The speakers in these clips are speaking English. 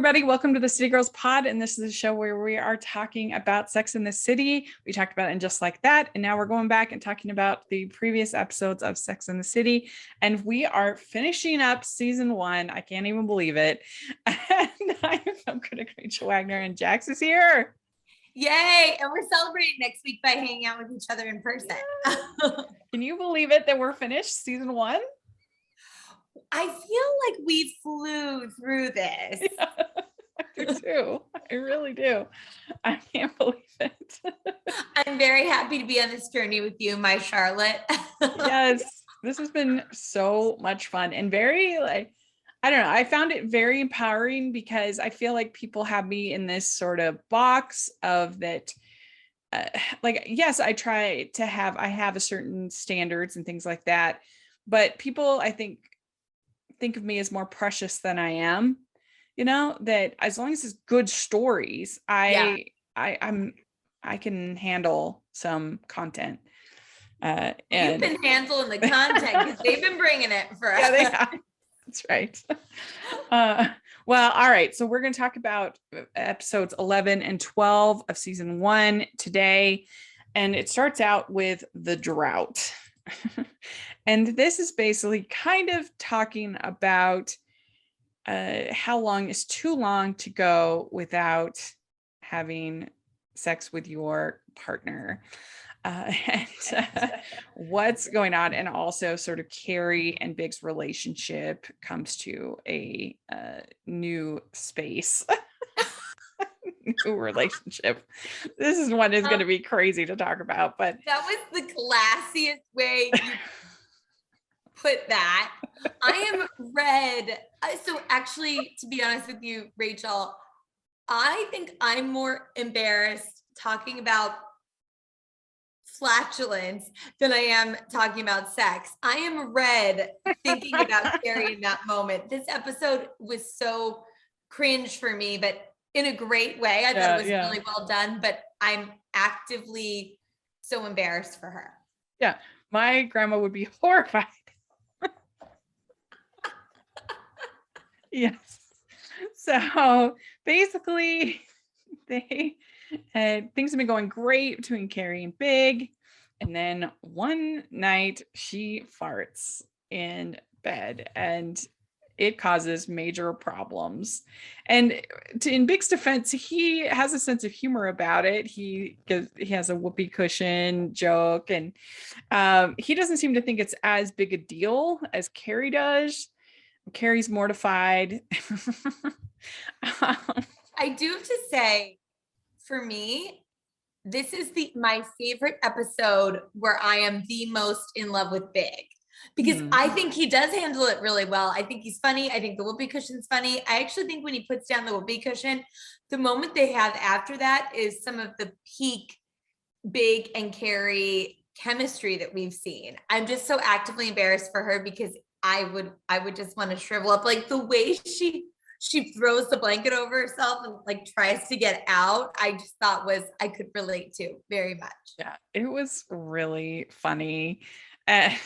everybody. Welcome to the City Girls Pod. And this is a show where we are talking about Sex in the City. We talked about it in Just Like That. And now we're going back and talking about the previous episodes of Sex in the City. And we are finishing up season 1. I can't even believe it. And I'm film critic Rachel Wagner, and Jax is here. Yay. And we're celebrating next week by hanging out with each other in person. Can you believe it that we're finished season 1? I feel like we flew through this. Yeah, I do too. I really do. I can't believe it. I'm very happy to be on this journey with you, my Charlotte. Yes, this has been so much fun and very I don't know. I found it very empowering because I feel like people have me in this sort of box of that. Yes, I have a certain standards and things like that, but people, I think of me as more precious than I am, that as long as it's good stories, I can handle some content. And you've been handling the content because they've been bringing it for us. Yeah, they have. That's right. Well, all right. So we're going to talk about episodes 11 and 12 of season 1 today. And it starts out with the drought. And this is basically kind of talking about how long is too long to go without having sex with your partner. And what's going on, and also sort of Carrie and Big's relationship comes to a new space. New relationship. This is one is going to be crazy to talk about, but that was the classiest way you put that. I am red. So actually, to be honest with you, Rachel, I think I'm more embarrassed talking about flatulence than I am talking about sex. I am red thinking about Carrie in that moment. This episode was so cringe for me, but in a great way. I thought it was really well done, but I'm actively so embarrassed for her. Yeah, my grandma would be horrified. Yes. So basically, things have been going great between Carrie and Big. And then one night she farts in bed and it causes major problems. And in Big's defense, he has a sense of humor about it. He has a whoopee cushion joke, and he doesn't seem to think it's as big a deal as Carrie does. Carrie's mortified. I do have to say, for me, this is my favorite episode where I am the most in love with Big, because I think he does handle it really well. I think he's funny. I think the whoopee cushion's funny. I actually think when he puts down the whoopee cushion, the moment they have after that is some of the peak Big and Carrie chemistry that we've seen. I'm just so actively embarrassed for her because I would just want to shrivel up. Like the way she throws the blanket over herself and like tries to get out, I just thought I could relate to very much. Yeah, it was really funny. It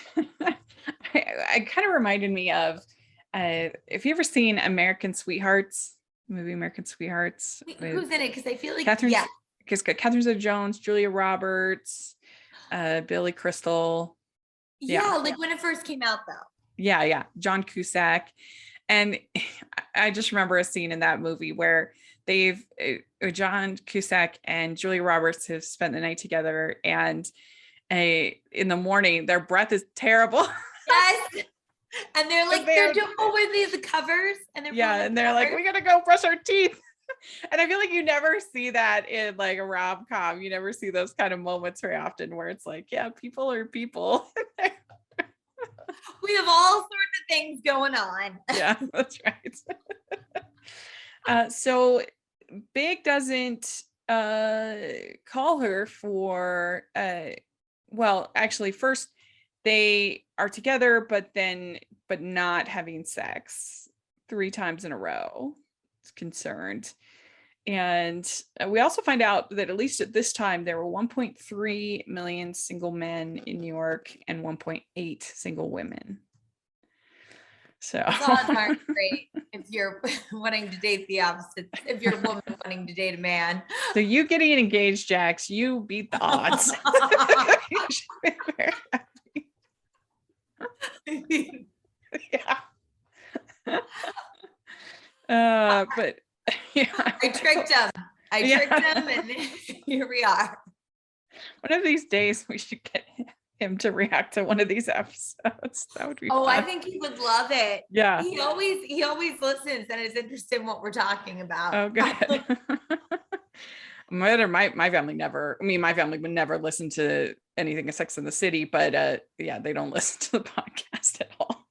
kind of reminded me of, if you ever seen American Sweethearts, movie American Sweethearts? Who's in it? Because I feel like because Catherine Zeta-Jones, Julia Roberts, Billy Crystal. Like when it first came out though. Yeah, John Cusack. And I just remember a scene in that movie where John Cusack and Julia Roberts have spent the night together, and in the morning their breath is terrible. Yes. And they're like, they're doing the covers, and they're like, we gotta go brush our teeth. And I feel like you never see that in like a rom-com. You never see those kind of moments very often where it's like, yeah, people are people. We have all sorts of things going on. Yeah, that's right. So Big doesn't call her for actually first they are together, but not having sex 3 times in a row. It's concerned. And we also find out that at least at this time, there were 1.3 million single men in New York and 1.8 single women. So odds aren't great if you're wanting to date the opposite. If you're a woman wanting to date a man. So you getting engaged, Jax, you beat the odds. You should be very happy. Yeah. But yeah. I tricked him. Tricked him, and here we are. One of these days we should get him to react to one of these episodes. That would be fun. I think he would love it. Yeah. He always listens and is interested in what we're talking about. Oh, good. My family never, my family would never listen to anything of Sex in the City, but yeah, they don't listen to the podcast at all.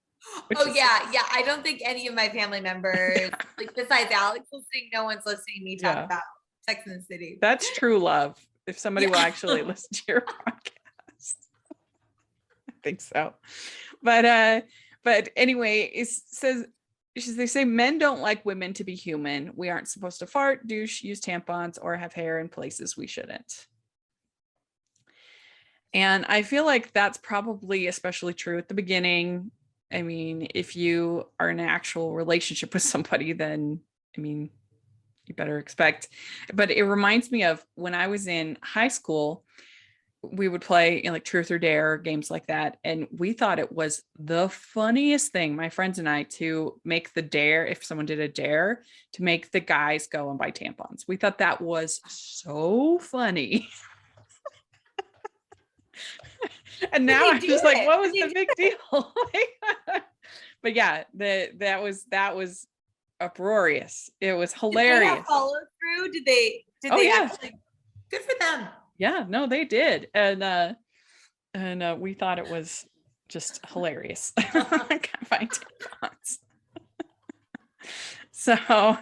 Yeah. I don't think any of my family members, like besides Alex listening, no one's listening to me talk about Sex in the City. That's true love. If somebody will actually listen to your podcast. I think so. But anyway, they say men don't like women to be human. We aren't supposed to fart, douche, use tampons, or have hair in places we shouldn't. And I feel like that's probably especially true at the beginning. I mean, if you are in an actual relationship with somebody, then, you better expect. But it reminds me of when I was in high school, we would play like Truth or Dare, games like that. And we thought it was the funniest thing, my friends and I, to make the dare, if someone did a dare, to make the guys go and buy tampons. We thought that was so funny. And now I'm just like, what was the big deal? But yeah, that was uproarious. It was hilarious. Did they have follow through? Did they actually? Good for them. Yeah, no, they did. And we thought it was just hilarious. Find tampons. So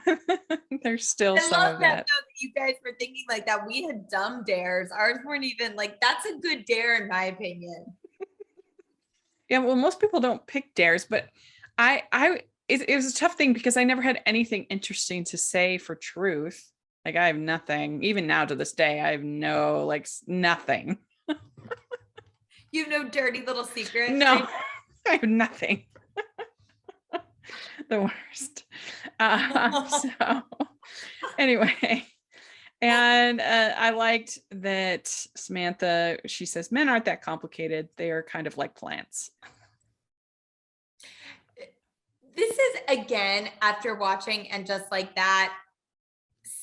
there's still some of that. Though, that you guys were thinking like that. We had dumb dares. Ours weren't even like, that's a good dare in my opinion. Yeah, well, most people don't pick dares, but it was a tough thing because I never had anything interesting to say for truth. Like I have nothing, even now to this day, I have nothing. You have no dirty little secrets? No, I have nothing. The worst. So anyway, and I liked that Samantha, she says, men aren't that complicated. They are kind of like plants. This is, again, after watching and just like that,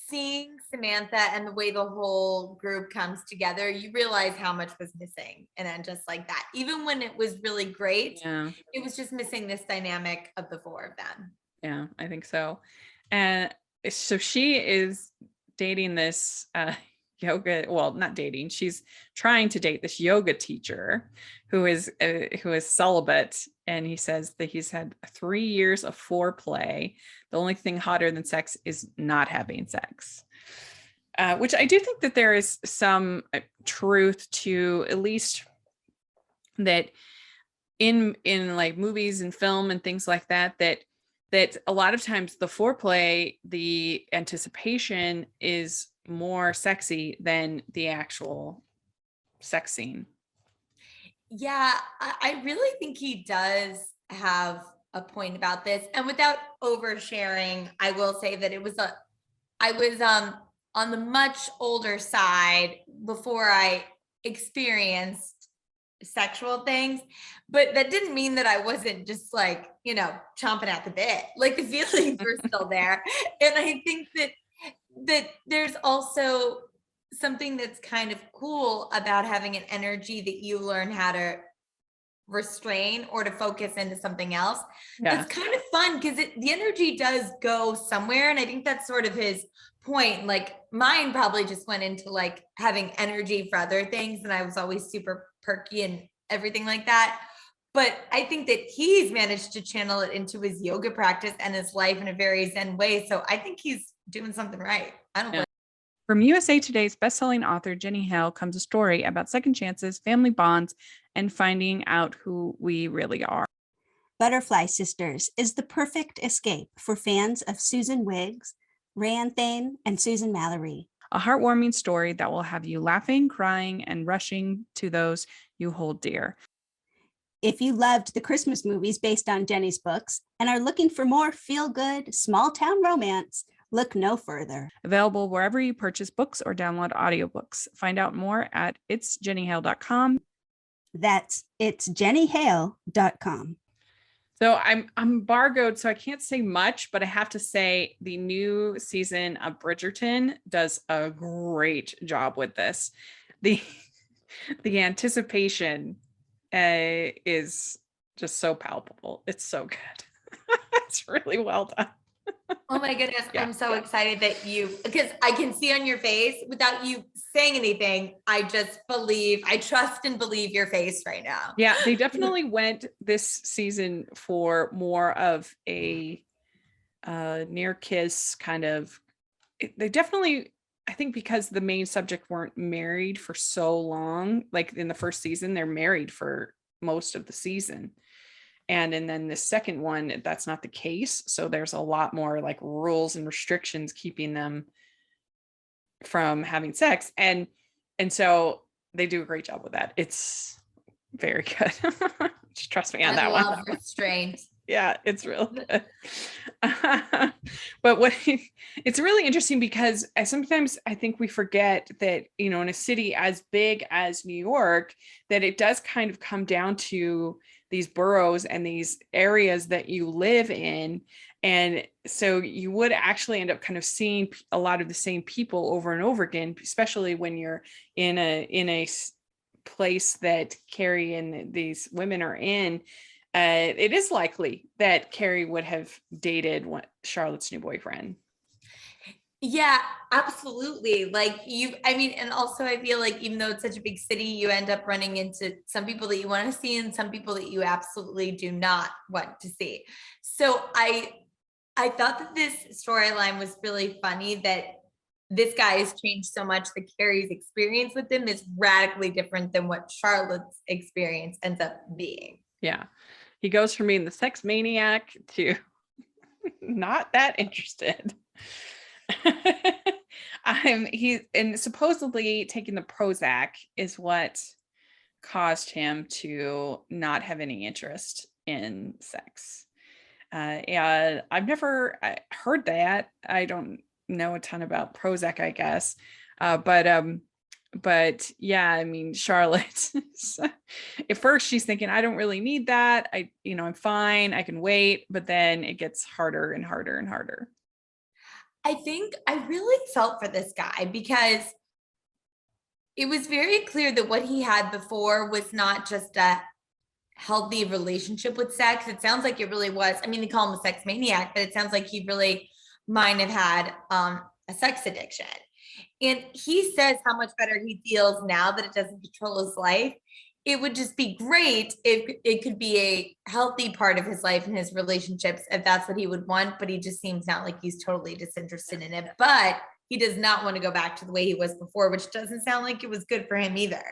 seeing Samantha and the way the whole group comes together, you realize how much was missing. And then just like that, even when it was really great, it was just missing this dynamic of the four of them. Yeah, I think so. And so she is dating this yoga, well, not dating, she's trying to date this yoga teacher who is celibate, and he says that he's had 3 years of foreplay. The only thing hotter than sex is not having sex, which I do think that there is some truth to, at least that in like movies and film and things like that a lot of times the foreplay, the anticipation is more sexy than the actual sex scene. Yeah, I really think he does have a point about this. And without oversharing, I will say that I was on the much older side before I experienced sexual things, but that didn't mean that I wasn't just like, chomping at the bit. Like the feelings were still there. And I think that there's also something that's kind of cool about having an energy that you learn how to restrain or to focus into something else. Yeah. It's kind of fun because the energy does go somewhere. And I think that's sort of his point. Like mine probably just went into like having energy for other things. And I was always super perky and everything like that. But I think that he's managed to channel it into his yoga practice and his life in a very zen way. So I think he's doing something right. I don't blame. From USA Today's best-selling author Jenny Hale comes a story about second chances, family bonds, and finding out who we really are. Butterfly Sisters is the perfect escape for fans of Susan Wiggs, Rand Thane, and Susan Mallory. A heartwarming story that will have you laughing, crying, and rushing to those you hold dear. If you loved the Christmas movies based on Jenny's books and are looking for more feel-good, small-town romance, look no further. Available wherever you purchase books or download audiobooks. Find out more at itsjennyhale.com. That's itsjennyhale.com. So I'm embargoed, so I can't say much, but I have to say the new season of Bridgerton does a great job with this. The anticipation is just so palpable. It's so good. It's really well done. Oh my goodness. Yeah. I'm so excited that because I can see on your face without you saying anything. I trust and believe your face right now. Yeah, they definitely went this season for more of a near kiss kind of. They definitely, I think, because the main subject weren't married for so long, like in the first season, they're married for most of the season. And then the second one, that's not the case. So there's a lot more like rules and restrictions keeping them from having sex. And so they do a great job with that. It's very good. Just trust me on that one. I love restraint. Yeah, it's real good. But it's really interesting because sometimes I think we forget that, in a city as big as New York, that it does kind of come down to these boroughs and these areas that you live in. And so you would actually end up kind of seeing a lot of the same people over and over again, especially when you're in a place that Carrie and these women are in. It is likely that Carrie would have dated Charlotte's new boyfriend. Yeah, absolutely. And also I feel like even though it's such a big city, you end up running into some people that you want to see and some people that you absolutely do not want to see. So I thought that this storyline was really funny, that this guy has changed so much that Carrie's experience with him is radically different than what Charlotte's experience ends up being. Yeah. He goes from being the sex maniac to not that interested. And supposedly taking the Prozac is what caused him to not have any interest in sex. Yeah, I've never heard that. I don't know a ton about Prozac, I guess. But yeah, I mean, Charlotte, at first she's thinking, I don't really need that. I'm fine. I can wait. But then it gets harder and harder and harder. I think I really felt for this guy because it was very clear that what he had before was not just a healthy relationship with sex. It sounds like it really was. I mean, they call him a sex maniac, but it sounds like he really might have had a sex addiction. And he says how much better he feels now that it doesn't control his life. It would just be great if it could be a healthy part of his life and his relationships, if that's what he would want. But he just seems not like he's totally disinterested in it. But he does not want to go back to the way he was before, which doesn't sound like it was good for him either.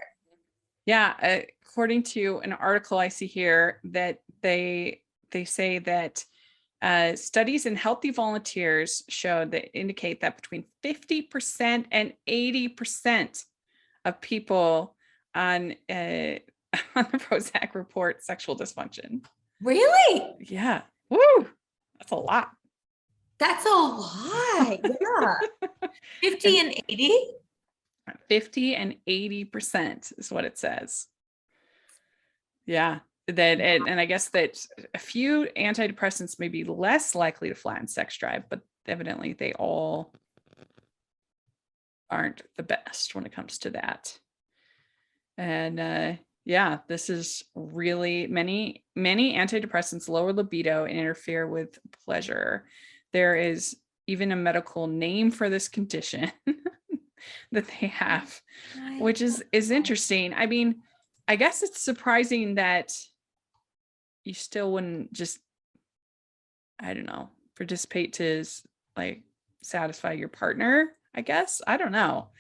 Yeah, according to an article I see here, that they say that studies in healthy volunteers showed that indicate that between 50% and 80% of people on the Prozac report sexual dysfunction. Really? Yeah. Woo! That's a lot. That's a lot. Yeah. 50 and 80? 50 and 80% is what it says. Yeah. And I guess that a few antidepressants may be less likely to flatten sex drive, but evidently they all aren't the best when it comes to that. And yeah, this is really many antidepressants lower libido and interfere with pleasure. There is even a medical name for this condition that they have, which is interesting. I mean, I guess it's surprising that you still wouldn't just, I don't know, participate to like satisfy your partner, I guess. I don't know.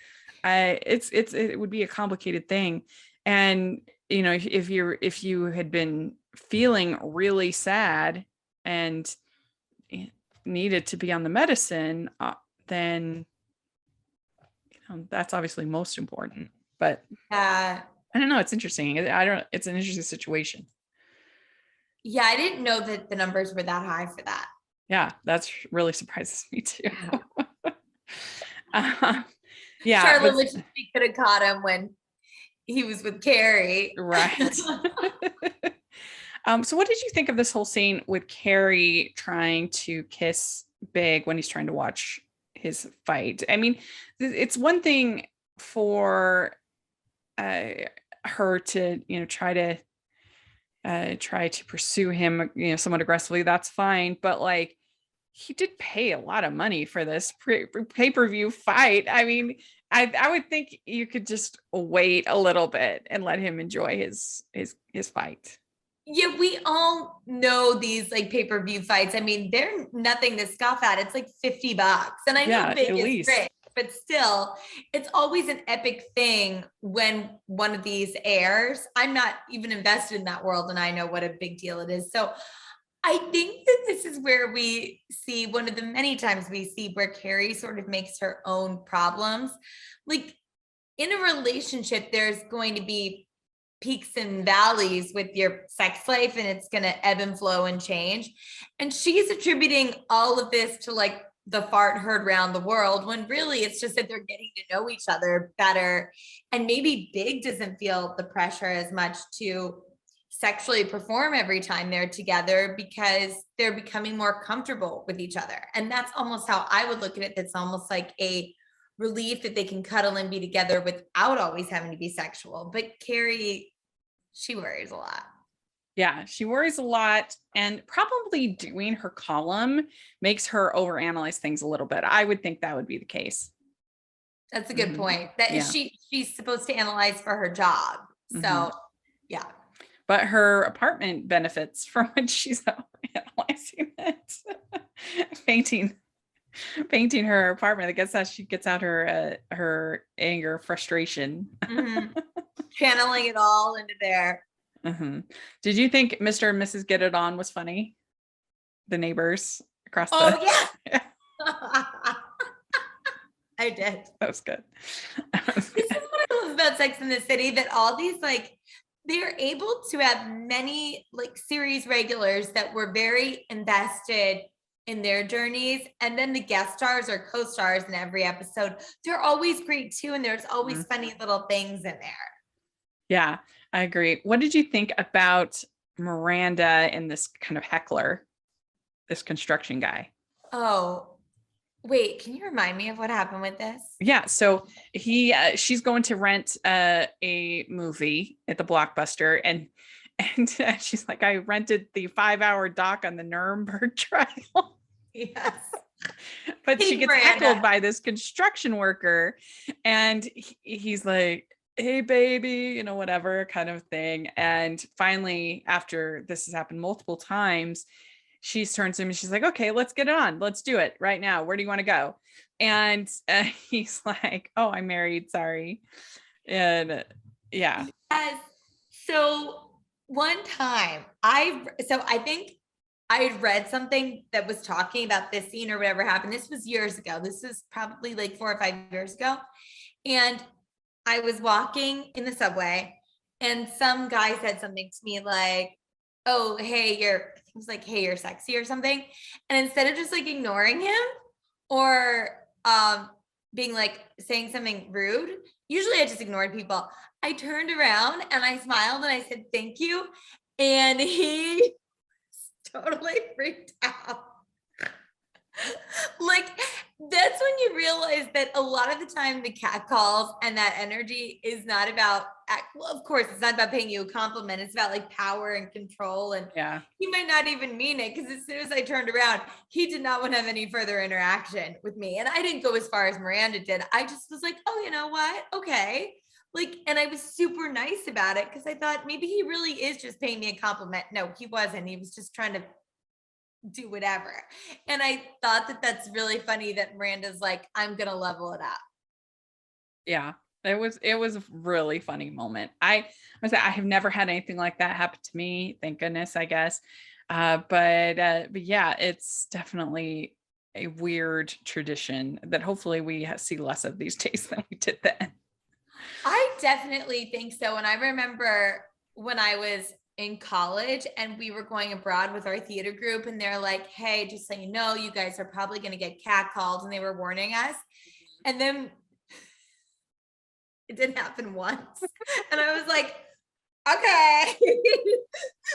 It would be a complicated thing. And, if you had been feeling really sad and needed to be on the medicine, then, that's obviously most important. But I don't know. It's interesting. It's an interesting situation. Yeah, I didn't know that the numbers were that high for that. Yeah, that's really surprises me too. uh, yeah, Charlotte but wishes she could have caught him when he was with Carrie. right. So what did you think of this whole scene with Carrie trying to kiss Big when he's trying to watch his fight? I mean, it's one thing for uh, her to, try to pursue him, somewhat aggressively. That's fine, but like he did pay a lot of money for this pay-per-view fight. I mean, I would think you could just wait a little bit and let him enjoy his fight. Yeah, we all know these like pay-per-view fights. I mean, they're nothing to scoff at. It's like $50. And I know Yeah, Big at is least. rich, but still, it's always an epic thing when one of these airs. I'm not even invested in that world, and I know what a big deal it is. So I think that this is where we see one of the many times we see where Carrie sort of makes her own problems. Like in a relationship, there's going to be peaks and valleys with your sex life, and it's going to ebb and flow and change. And she's attributing all of this to like the fart heard around the world, when really it's just that they're getting to know each other better. And maybe Big doesn't feel the pressure as much to sexually perform every time they're together because they're becoming more comfortable with each other. And that's almost how I would look at it. That's almost like a relief that they can cuddle and be together without always having to be sexual. But Carrie, she worries a lot. Yeah, she worries a lot, and probably doing her column makes her overanalyze things a little bit. I would think that would be the case. That's a good point. That Yeah. she's supposed to analyze for her job. So yeah. But her apartment benefits from when she's analyzing it. painting her apartment. I guess that she gets out her anger, frustration. Channeling it all into there. Did you think Mr. and Mrs. Get It On was funny? The neighbors across yeah. I did. That was good. This is what I love about Sex in the City, that all these like they're able to have many like series regulars that were very invested in their journeys, and then the guest stars or co-stars in every episode, they're always great too, and there's always funny little things in there. Yeah, I agree. What did you think about Miranda and this kind of heckler, this construction guy? Oh, wait, can you remind me of what happened with this? Yeah, so she's going to rent a movie at the Blockbuster, and she's like, I rented the 5-hour doc on the Nuremberg trial. Yes. But she gets heckled by this construction worker, and he's like, hey baby, whatever kind of thing. And finally, after this has happened multiple times, she turns to him and she's like, okay, let's get it on. Let's do it right now. Where do you want to go? And he's like, oh, I'm married. Sorry. And yeah. Yes. So one time I think I had read something that was talking about this scene or whatever happened. This was years ago. This is probably like 4 or 5 years ago. And I was walking in the subway and some guy said something to me like, oh, hey, you're sexy or something. And instead of just like ignoring him or being like saying something rude, usually I just ignored people. I turned around and I smiled and I said, thank you. And he totally freaked out. Like, that's when you realize that a lot of the time the cat calls and that energy is not about, well, of course, it's not about paying you a compliment. It's about like power and control. And yeah, he might not even mean it, because as soon as I turned around, he did not want to have any further interaction with me. And I didn't go as far as Miranda did. I just was like, oh, you know what? Okay. Like, and I was super nice about it because I thought maybe he really is just paying me a compliment. No, he wasn't. He was just trying to do whatever. And I thought that that's really funny that Miranda's like, I'm gonna level it up. Yeah, it was a really funny moment. I must say I have never had anything like that happen to me, thank goodness, I guess. But yeah, it's definitely a weird tradition that hopefully we see less of these days than we did then. I definitely think so. And I remember when I was in college and we were going abroad with our theater group, and they're like, hey, just so you know, you guys are probably going to get catcalled, and they were warning us. And then it didn't happen once. And I was like, okay.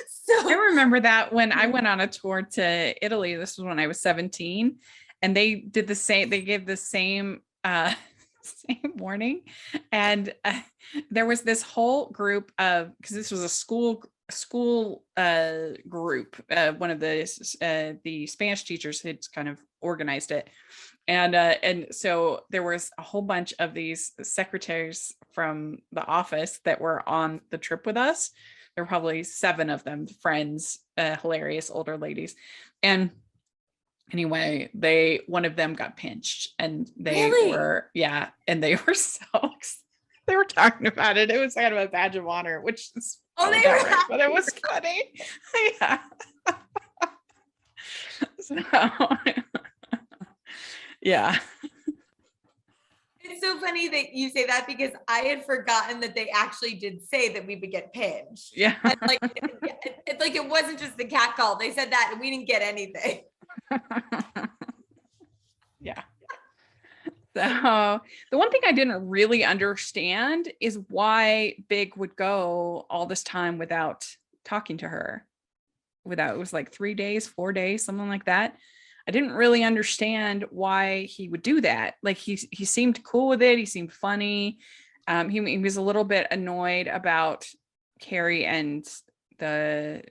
So I remember that when I went on a tour to Italy, this was when I was 17, and they did the same, they gave the same same warning. And there was this whole group of, because this was a school group, one of the Spanish teachers had kind of organized it. And so there was a whole bunch of these secretaries from the office that were on the trip with us. There were probably 7 of them, friends, hilarious older ladies. And anyway, one of them got pinched, and they were, yeah, and they were they were talking about it. It was kind of a badge of honor, which is but it was funny. Yeah. So, yeah. It's so funny that you say that, because I had forgotten that they actually did say that we would get pinched. Yeah. And like, it's like, it wasn't just the cat call. They said that and we didn't get anything. Yeah. So the one thing I didn't really understand is why Big would go all this time without talking to her. It was like 3 days, 4 days, something like that. I didn't really understand why he would do that. Like he seemed cool with it. He seemed funny. He was a little bit annoyed about Carrie and the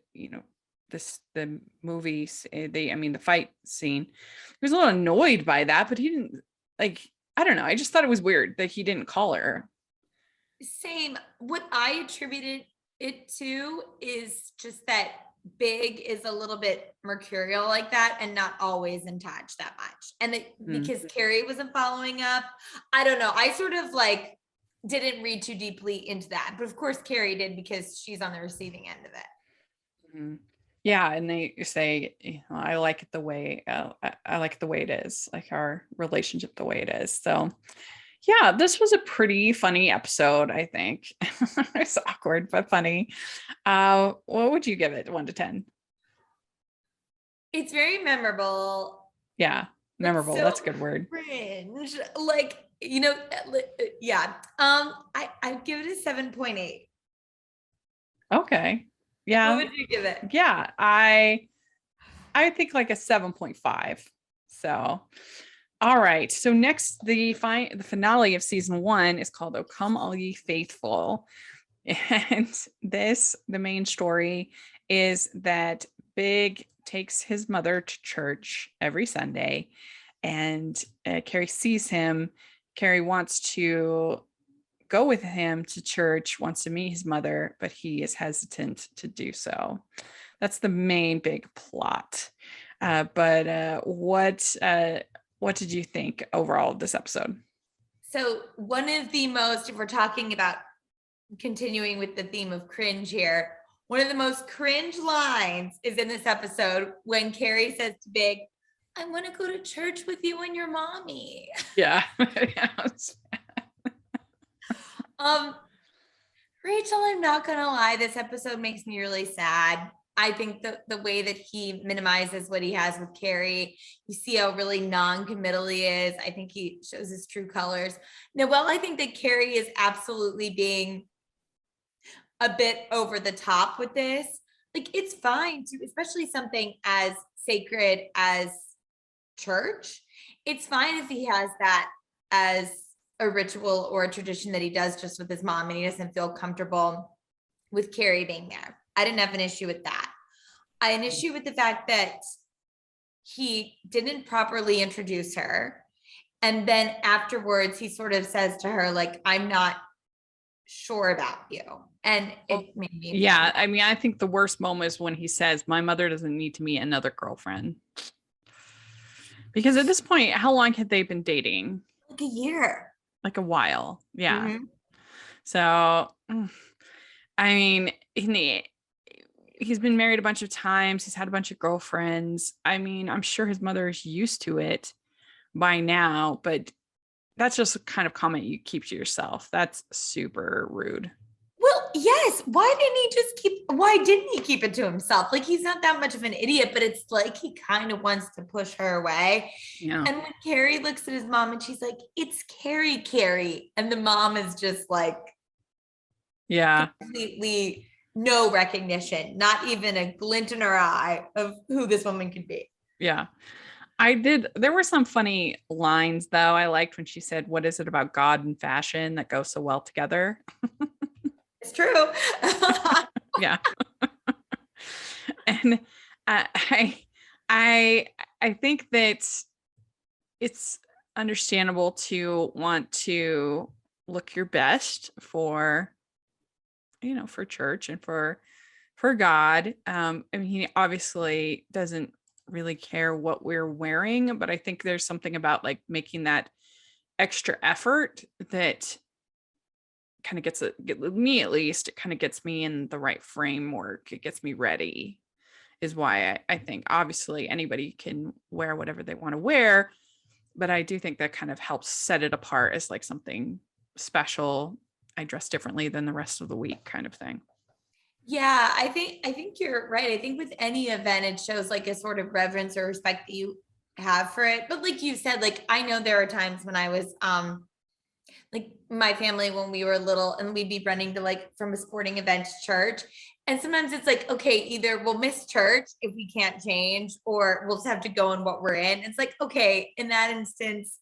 movies. The fight scene. He was a little annoyed by that, but he didn't I don't know. I just thought it was weird that he didn't call her. Same. What I attributed it to is just that Big is a little bit mercurial like that and not always in touch that much. And because Carrie wasn't following up, I don't know. I sort of like didn't read too deeply into that. But of course, Carrie did, because she's on the receiving end of it. Mm-hmm. Yeah, and they say, I like it the way I like it the way it is, like our relationship the way it is. So, yeah, this was a pretty funny episode, I think. It's awkward but funny. What would you give it, 1 to 10? It's very memorable. Yeah, memorable. That's a good word. Cringe, like yeah. I give it a 7.8. Okay. Yeah. What would you give it? Yeah, I think like a 7.5. So, all right. So next, the finale of season 1 is called "O Come All Ye Faithful," and the main story is that Big takes his mother to church every Sunday, and Carrie sees him. Carrie wants to go with him to church, wants to meet his mother, but he is hesitant to do so. That's the main big plot. But what did you think overall of this episode? So one of the most, if we're talking about continuing with the theme of cringe here, one of the most cringe lines is in this episode when Carrie says to Big, "I want to go to church with you and your mommy." Yeah. Rachel, I'm not gonna lie, this episode makes me really sad. I think the way that he minimizes what he has with Carrie, you see how really non-committal he is. I think he shows his true colors. Now, while I think that Carrie is absolutely being a bit over the top with this, like, it's fine to, especially something as sacred as church. It's fine if he has that as a ritual or a tradition that he does just with his mom, and he doesn't feel comfortable with Carrie being there. I didn't have an issue with that. I had an issue with the fact that he didn't properly introduce her. And then afterwards, he sort of says to her, like, "I'm not sure about you." And it made me. Yeah. I mean, I think the worst moment is when he says, "My mother doesn't need to meet another girlfriend." Because at this point, how long had they been dating? Like a year. Like a while. Yeah. Mm-hmm. So, I mean, he's been married a bunch of times. He's had a bunch of girlfriends. I mean, I'm sure his mother is used to it by now, but that's just a kind of comment you keep to yourself. That's super rude. Well, yes. Why didn't he keep it to himself? Like, he's not that much of an idiot, but it's like he kind of wants to push her away. Yeah. And when Carrie looks at his mom and she's like, it's Carrie. And the mom is just like, Yeah. completely no recognition, not even a glint in her eye of who this woman could be. Yeah. There were some funny lines though. I liked when she said, "What is it about God and fashion that go so well together?" It's true. Yeah. And I I think that it's understandable to want to look your best for, for church and for God. I mean, he obviously doesn't really care what we're wearing, but I think there's something about like making that extra effort that kind of me, at least it kind of gets me in the right framework. It gets me ready, is why I think obviously anybody can wear whatever they want to wear, but I do think that kind of helps set it apart as like something special. I dress differently than the rest of the week kind of thing. Yeah, I think you're right. I think with any event, it shows like a sort of reverence or respect that you have for it. But like you said, like I know there are times when I was like my family when we were little and we'd be running to like from a sporting event to church. And sometimes it's like, okay, either we'll miss church if we can't change, or we'll just have to go in what we're in. It's like, okay, in that instance,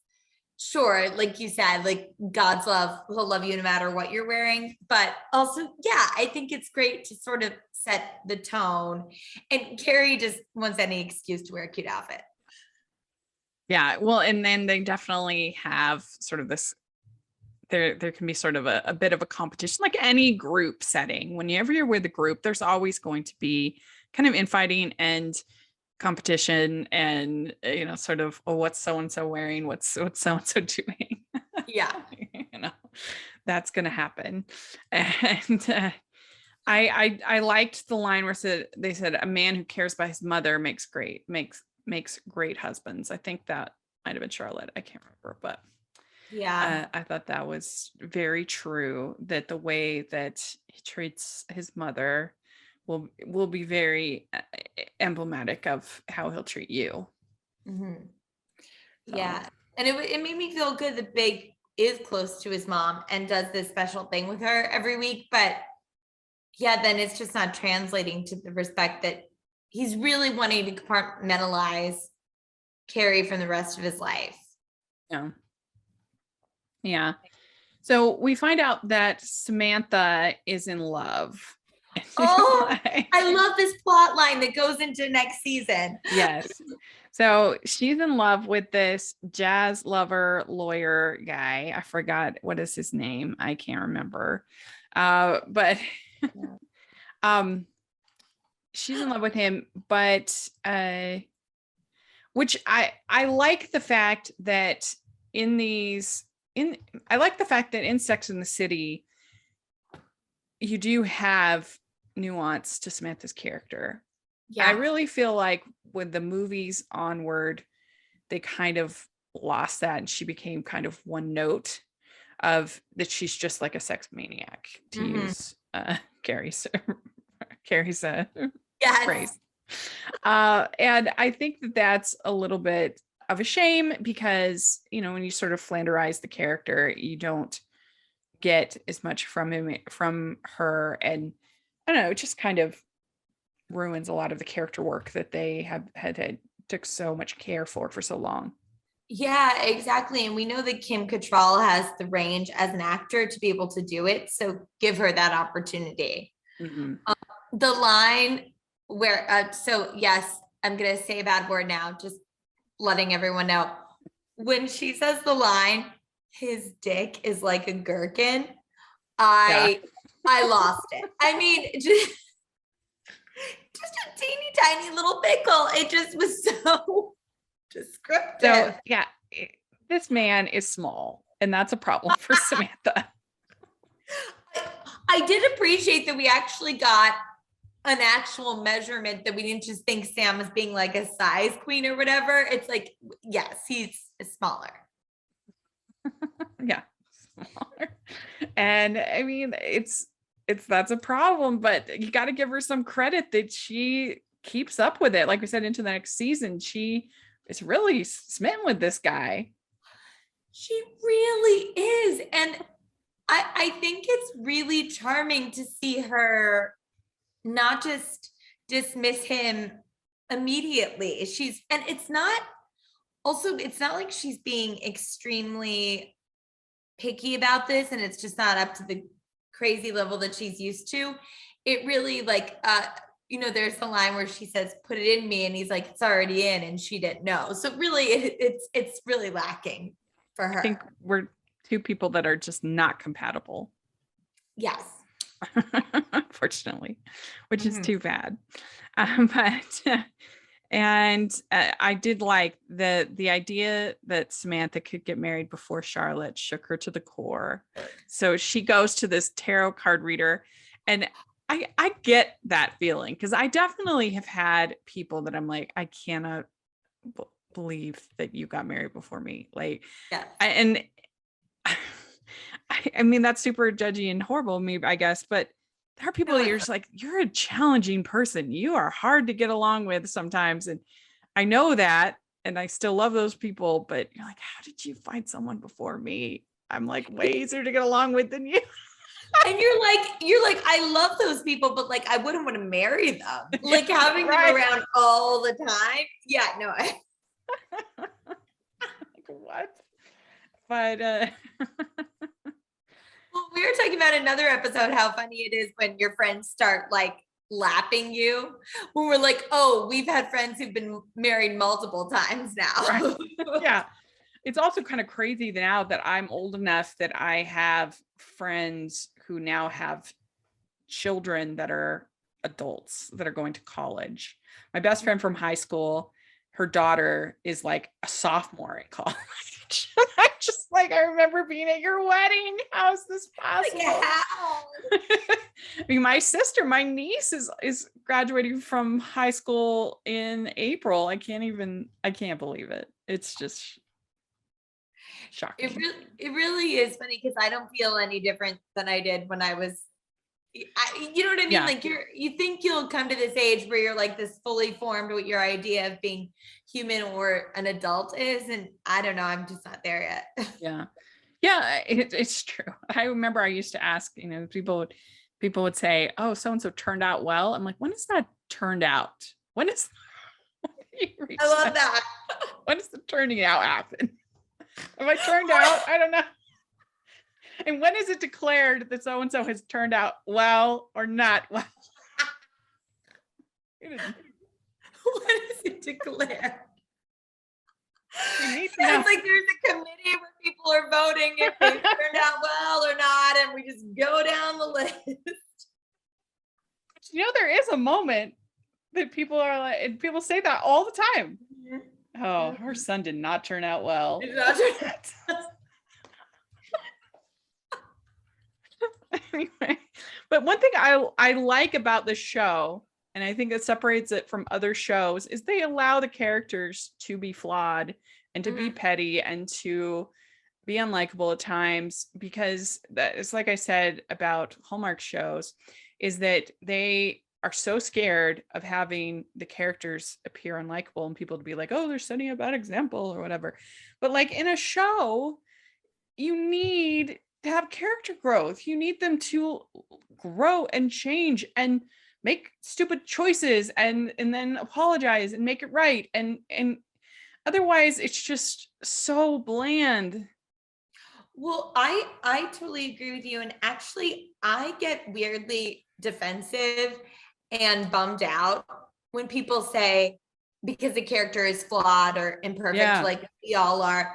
sure, like you said, like God's love, he'll love you no matter what you're wearing. But also, yeah, I think it's great to sort of set the tone. And Carrie just wants any excuse to wear a cute outfit. Yeah. Well, and then they definitely have sort of this, there can be sort of a bit of a competition, like any group setting. Whenever you're with a group, there's always going to be kind of infighting and competition and, sort of, oh, what's so-and-so wearing? What's so-and-so doing? Yeah. That's going to happen. And I liked the line where they said, a man who cares about his mother makes great husbands. I think that might have been Charlotte. I can't remember, but Yeah. I thought that was very true, that the way that he treats his mother will be very emblematic of how he'll treat you. Mm-hmm. So. Yeah. And it made me feel good that Big is close to his mom and does this special thing with her every week. But yeah, then it's just not translating to the respect that he's really wanting to compartmentalize Carrie from the rest of his life. Yeah. Yeah. So we find out that Samantha is in love. Oh, I love this plot line that goes into next season. Yes. So she's in love with this jazz lover lawyer guy. I forgot what is his name. I can't remember. But she's in love with him, but which I like the fact that I like the fact that in Sex and the City you do have nuance to Samantha's character. Yeah. I really feel like with the movies onward, they kind of lost that and she became kind of one note of that she's just like a sex maniac, to use Carrie's phrase. And I think that that's a little bit of a shame because, when you sort of flanderize the character, you don't get as much from her. And I don't know, it just kind of ruins a lot of the character work that they had took so much care for so long. Yeah, exactly. And we know that Kim Cattrall has the range as an actor to be able to do it. So give her that opportunity. Mm-hmm. The line where, so yes, I'm going to say a bad word now, just letting everyone know. When she says the line, his dick is like a gherkin, I lost it. I mean, just a teeny tiny little pickle. It just was so descriptive. So yeah, this man is small and that's a problem for Samantha. I did appreciate that we actually got an actual measurement, that we didn't just think Sam was being like a size queen or whatever. It's like, yes, he's smaller. Yeah, smaller. And I mean, it's that's a problem, but you got to give her some credit that she keeps up with it. Like we said, into the next season, she is really smitten with this guy. She really is. And I think it's really charming to see her not just dismiss him immediately. And it's not like she's being extremely picky about this and it's just not up to the crazy level that she's used to. It really there's the line where she says, "Put it in me," and he's like, "It's already in," and she didn't know. So really it's really lacking for her. I think we're two people that are just not compatible. Yes. Unfortunately, which is too bad. I did like the idea that Samantha could get married before Charlotte shook her to the core. So she goes to this tarot card reader, and I get that feeling because I definitely have had people that I'm like, I cannot believe that you got married before me. Like, yeah. I mean, that's super judgy and horrible of me, I guess, but there are people that you're just like, you're a challenging person. You are hard to get along with sometimes. And I know that, and I still love those people, but you're like, how did you find someone before me? I'm like way easier to get along with than you. And you're like, I love those people, but like, I wouldn't want to marry them. Like having them around all the time. Yeah, no. Like, what? But well, we were talking about another episode, how funny it is when your friends start like lapping you. When we're like, oh, we've had friends who've been married multiple times now. Right. Yeah. It's also kind of crazy now that I'm old enough that I have friends who now have children that are adults that are going to college. My best friend from high school, her daughter is like a sophomore at college. I just like, I remember being at your wedding. How is this possible? Like, how? I mean, my niece is graduating from high school in April. I can't believe it. It's just shocking. It really is funny because I don't feel any different than I did when I was, you know what I mean? Yeah. Like you think you'll come to this age where you're like this fully formed what your idea of being human or an adult is. And I don't know, I'm just not there yet. Yeah. Yeah, it's true. I remember I used to ask, people would say, oh, so-and-so turned out well. I'm like, when is that turned out? When is I love that. When does the turning out happen? Have I turned out? I don't know. And when is it declared that so-and-so has turned out well or not well? When is it declared? It's like there's a committee where people are voting if they turned out well or not, and we just go down the list. There is a moment that people are like, and people say that all the time. Mm-hmm. Oh, her son did not turn out well. Did not turn out. Anyway, but one thing I like about the show, and I think that separates it from other shows, is they allow the characters to be flawed and to be petty and to be unlikable at times, because that is, like I said about Hallmark shows, is that they are so scared of having the characters appear unlikable and people to be like, oh, they're setting a bad example or whatever. But like in a show, you need to have character growth. You need them to grow and change and make stupid choices and then apologize and make it right. And otherwise it's just so bland. Well, I totally agree with you. And actually I get weirdly defensive and bummed out when people say, because the character is flawed or imperfect, like we all are,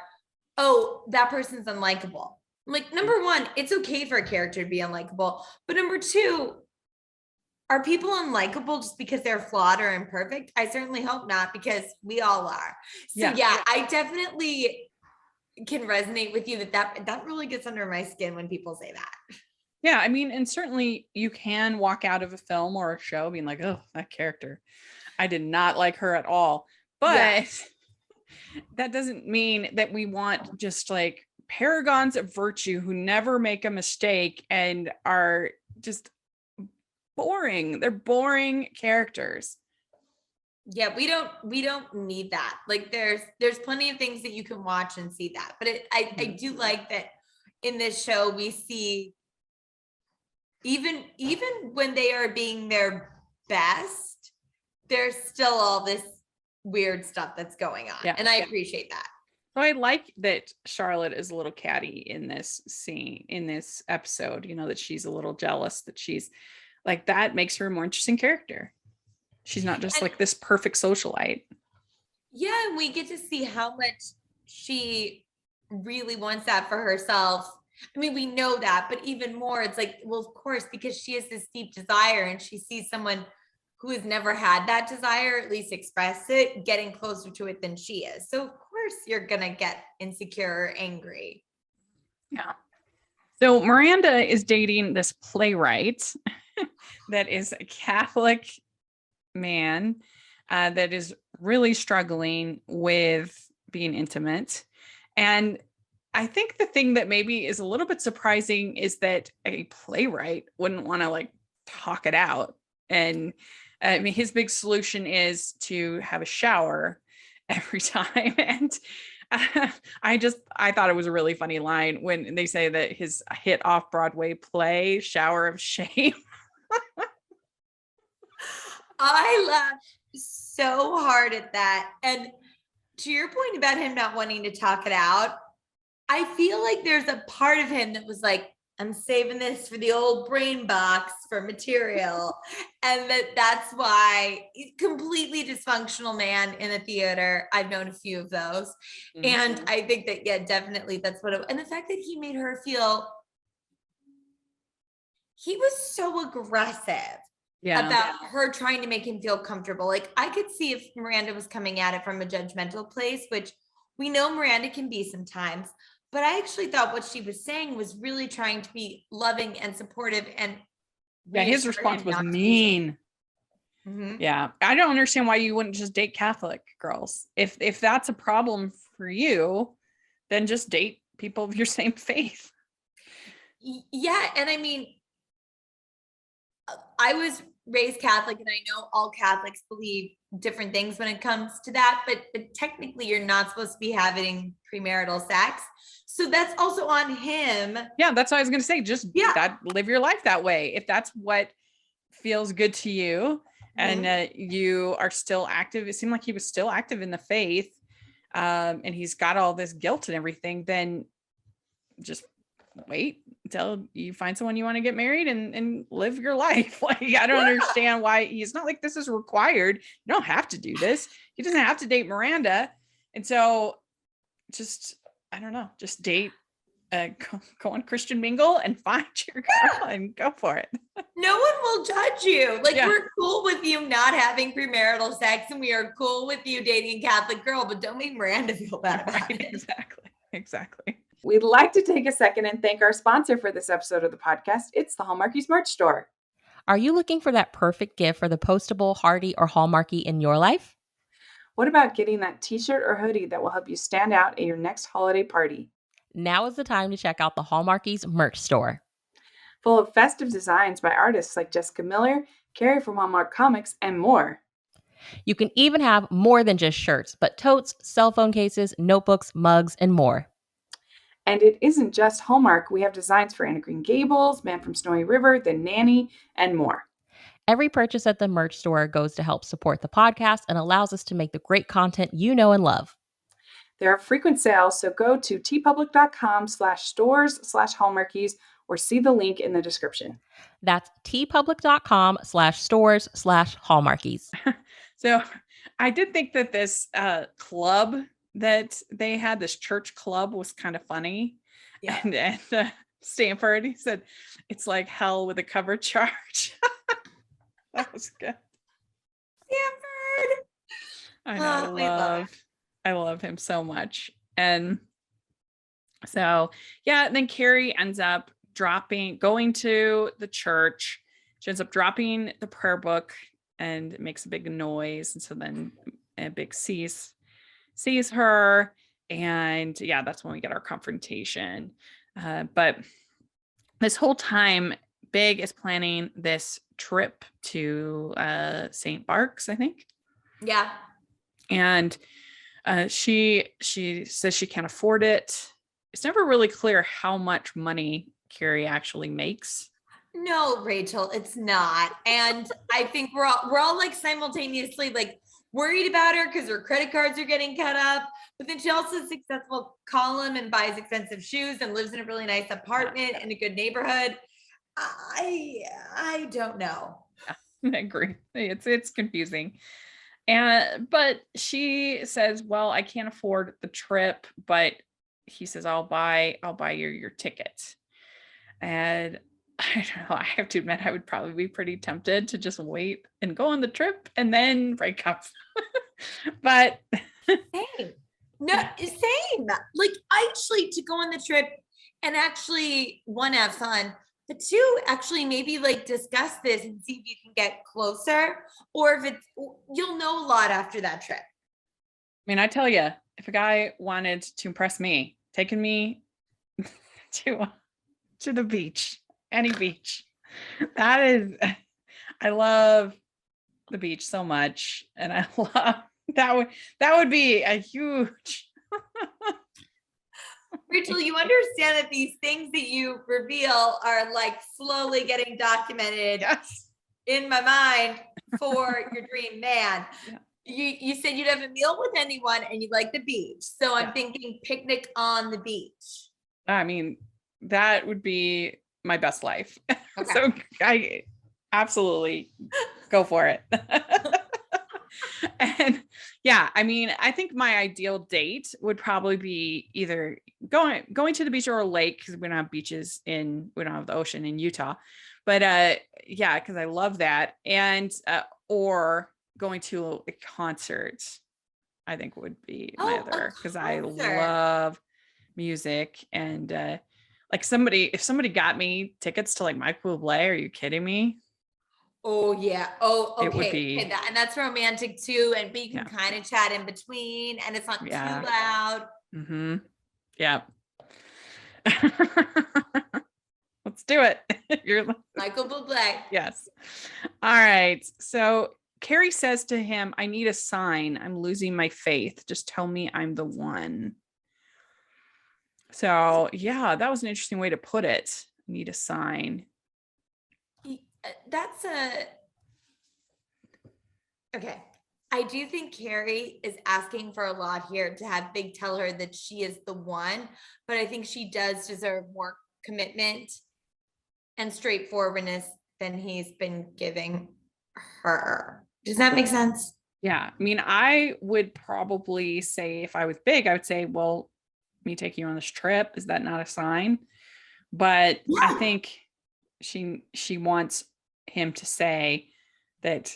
oh, that person's unlikable. Like, number one, it's okay for a character to be unlikable. But number two, are people unlikable just because they're flawed or imperfect? I certainly hope not, because we all are. So yeah, I definitely can resonate with you that really gets under my skin when people say that. Yeah, I mean, and certainly you can walk out of a film or a show being like, oh, that character, I did not like her at all. But that doesn't mean that we want just like paragons of virtue who never make a mistake and are just boring. They're boring characters. Yeah, we don't need that. Like there's plenty of things that you can watch and see that. But I do like that in this show we see even when they are being their best, there's still all this weird stuff that's going on. Yeah. And I appreciate that. So I like that Charlotte is a little catty in this scene, in this episode, that she's a little jealous, that she's like, that makes her a more interesting character. She's not just like this perfect socialite. Yeah, and we get to see how much she really wants that for herself. I mean, we know that, but even more, it's like, well, of course, because she has this deep desire and she sees someone who has never had that desire, at least express it, getting closer to it than she is. So of course you're going to get insecure or angry. Yeah. So Miranda is dating this playwright that is a Catholic man that is really struggling with being intimate. And I think the thing that maybe is a little bit surprising is that a playwright wouldn't want to like talk it out. And I mean, his big solution is to have a shower every time. And I thought it was a really funny line when they say that his hit off-Broadway play, Shower of Shame. I laughed so hard at that. And to your point about him not wanting to talk it out, I feel like there's a part of him that was like, I'm saving this for the old brain box for material. And that's why completely dysfunctional man in the theater. I've known a few of those. Mm-hmm. And I think that, yeah, definitely that's and the fact that he made her feel, he was so aggressive. Yeah. About her trying to make him feel comfortable. Like I could see if Miranda was coming at it from a judgmental place, which we know Miranda can be sometimes, but I actually thought what she was saying was really trying to be loving and supportive. And yeah, his response was mean. Mm-hmm. Yeah. I don't understand why you wouldn't just date Catholic girls. If that's a problem for you, then just date people of your same faith. Yeah. And I mean, I was raised Catholic and I know all Catholics believe different things when it comes to that, but technically you're not supposed to be having premarital sex. So that's also on him. Yeah, that's what I was going to say. Just live your life that way. If that's what feels good to you, mm-hmm. and you are still active, it seemed like he was still active in the faith, and he's got all this guilt and everything, then just wait until you find someone you want to get married and live your life. Like, I don't understand why he's not like, this is required. You don't have to do this. He doesn't have to date Miranda. And so just, I don't know, just date, go on Christian Mingle and find your girl and go for it. No one will judge you. Like, we're cool with you not having premarital sex and we are cool with you dating a Catholic girl, but don't make Miranda feel bad about it. Exactly. We'd like to take a second and thank our sponsor for this episode of the podcast. It's the Hallmarkies merch store. Are you looking for that perfect gift for the postable, hardy, or Hallmarky in your life? What about getting that t-shirt or hoodie that will help you stand out at your next holiday party? Now is the time to check out the Hallmarkies merch store. Full of festive designs by artists like Jessica Miller, Carrie from Hallmark Comics, and more. You can even have more than just shirts, but totes, cell phone cases, notebooks, mugs, and more. And it isn't just Hallmark. We have designs for Anna Green Gables, Man from Snowy River, The Nanny, and more. Every purchase at the merch store goes to help support the podcast and allows us to make the great content you know and love. There are frequent sales, so go to tpublic.com/stores/Hallmarkies or see the link in the description. That's tpublic.com/stores/Hallmarkies. So I did think that this club that they had, this church club, was kind of funny. Yeah. And Stanford, he said, it's like hell with a cover charge. That was good. Stanford. I know. I love him so much. And so, yeah, then Carrie ends up going to the church. She ends up dropping the prayer book and it makes a big noise. And so then Big sees her, and that's when we get our confrontation. But this whole time, Big is planning this trip to St. Barks, I think. Yeah. And she says she can't afford it. It's never really clear how much money Carrie actually makes. No, Rachel, it's not. And I think we're all like simultaneously like worried about her because her credit cards are getting cut up. But then she also is successful column and buys expensive shoes and lives in a really nice apartment in a good neighborhood. I don't know. Yeah, I agree. It's confusing. But she says, well, I can't afford the trip, but he says, I'll buy your ticket. And I don't know, I have to admit, I would probably be pretty tempted to just wait and go on the trip and then break up. But Same. No, same. Like actually to go on the trip and actually one, have fun, but two, actually maybe like discuss this and see if you can get closer, or if you'll know a lot after that trip. I mean, I tell you, if a guy wanted to impress me, taking me to the beach, any beach, I love the beach so much, and I love that would be a huge. Rachel, you understand that these things that you reveal are like slowly getting documented Yes. in my mind for your dream man. Yeah. You said you'd have a meal with anyone and you like the beach. So I'm Yeah. thinking picnic on the beach. I mean, that would be my best life. Okay. So I absolutely go for it. And yeah, I mean, I think my ideal date would probably be either going to the beach or a lake, because we don't have beaches we don't have the ocean in Utah. But yeah, because I love that. And or going to a concert, I think would be my other, because I love music. And like if somebody got me tickets to like Michael Bublé, are you kidding me? Oh yeah. Oh, okay. It would be, Okay, and that's romantic too. And but you can Yeah. kind of chat in between, and it's not Yeah. too loud. Mm-hmm. Yeah. Let's do it. You're Michael Bublé. Yes. All right. So Carrie says to him, I need a sign. I'm losing my faith. Just tell me I'm the one. So yeah, that was an interesting way to put it. Need a sign. That's okay. I do think Carrie is asking for a lot here to have Big tell her that she is the one, but I think she does deserve more commitment and straightforwardness than he's been giving her. Does that make sense? Yeah. I mean, I would probably say, if I was Big, I would say, well, me taking you on this trip, is that not a sign? But Yeah. I think she wants him to say that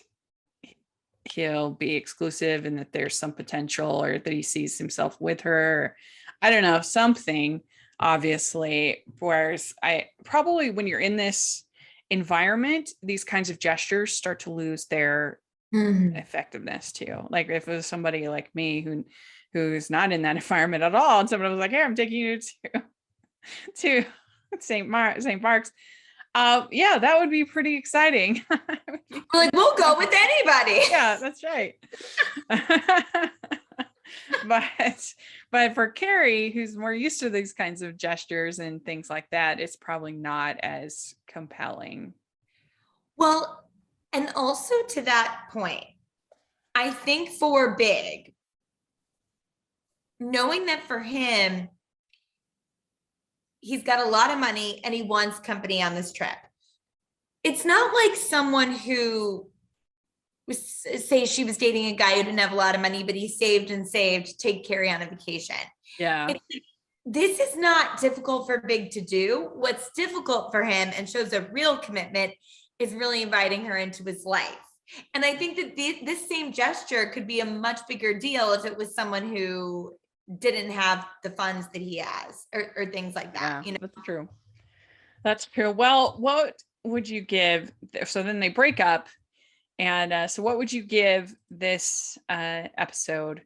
he'll be exclusive and that there's some potential, or that he sees himself with her. I don't know, something, obviously. Whereas I probably, when you're in this environment, these kinds of gestures start to lose their effectiveness too. Like if it was somebody like me who's not in that environment at all, and someone was like, hey, I'm taking you to St. Barks. Yeah, that would be pretty exciting. We're like, we'll go with anybody. Yeah, that's right. But for Carrie, who's more used to these kinds of gestures and things like that, it's probably not as compelling. Well, and also to that point, I think for Big, knowing that for him, he's got a lot of money and he wants company on this trip. It's not like someone who say she was dating a guy who didn't have a lot of money, but he saved and saved to take Carrie on a vacation. Yeah. This is not difficult for Big to do. What's difficult for him and shows a real commitment is really inviting her into his life. And I think that this same gesture could be a much bigger deal if it was someone who didn't have the funds that he has, or things like that. Yeah, that's true. That's true. Well, what would you give? So then they break up. And so what would you give this episode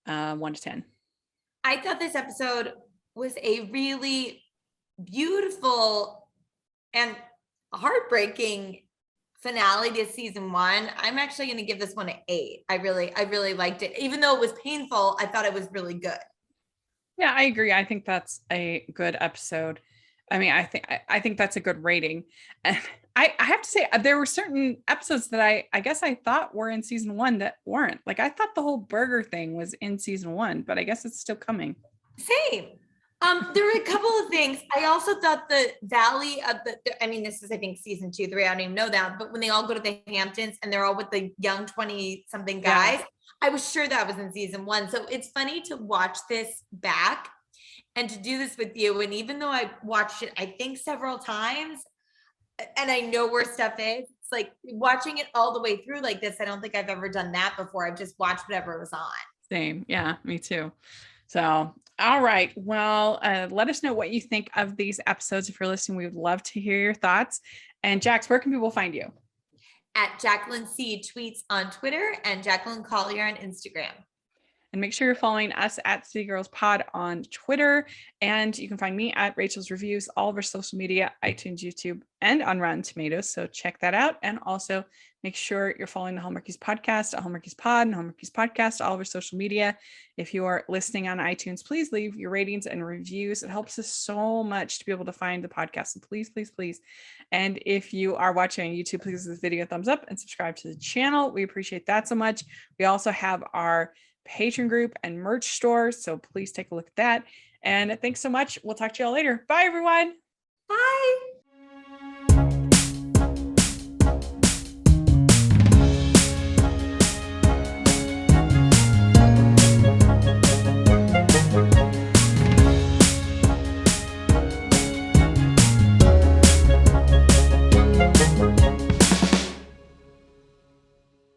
1 to 10? I thought this episode was a really beautiful and heartbreaking finale to season 1. I'm actually going to give this one an 8. I really liked it. Even though it was painful, I thought it was really good. Yeah, I agree. I think that's a good episode. I mean, I think that's a good rating. And I have to say there were certain episodes that I guess I thought were in season 1 that weren't. Like I thought the whole burger thing was in season 1, but I guess it's still coming. Same. There were a couple of things. I also thought the Valley of I mean, this is, I think, season 2, 3, I don't even know that, but when they all go to the Hamptons and they're all with the young 20 something guys, I was sure that was in season 1. So it's funny to watch this back and to do this with you. And even though I watched it, I think several times, and I know where stuff is, it's like watching it all the way through like this. I don't think I've ever done that before. I've just watched whatever was on. Same. Yeah, me too. So, all right. Well, let us know what you think of these episodes. If you're listening, we would love to hear your thoughts. And Jax, where can people find you? At Jacqueline C Tweets on Twitter and Jacqueline Collier on Instagram. And make sure you're following us at City Girls Pod on Twitter. And you can find me at Rachel's Reviews, all of our social media, iTunes, YouTube, and on Rotten Tomatoes. So check that out. And also make sure you're following the Hallmarkies Podcast at Hallmarkies Pod and Hallmarkies Podcast, all of our social media. If you are listening on iTunes, please leave your ratings and reviews. It helps us so much to be able to find the podcast. So please, please, please. And if you are watching on YouTube, please give this video a thumbs up and subscribe to the channel. We appreciate that so much. We also have our Patreon group and merch store, so please take a look at that. And thanks so much. We'll talk to y'all later. Bye, everyone. Bye.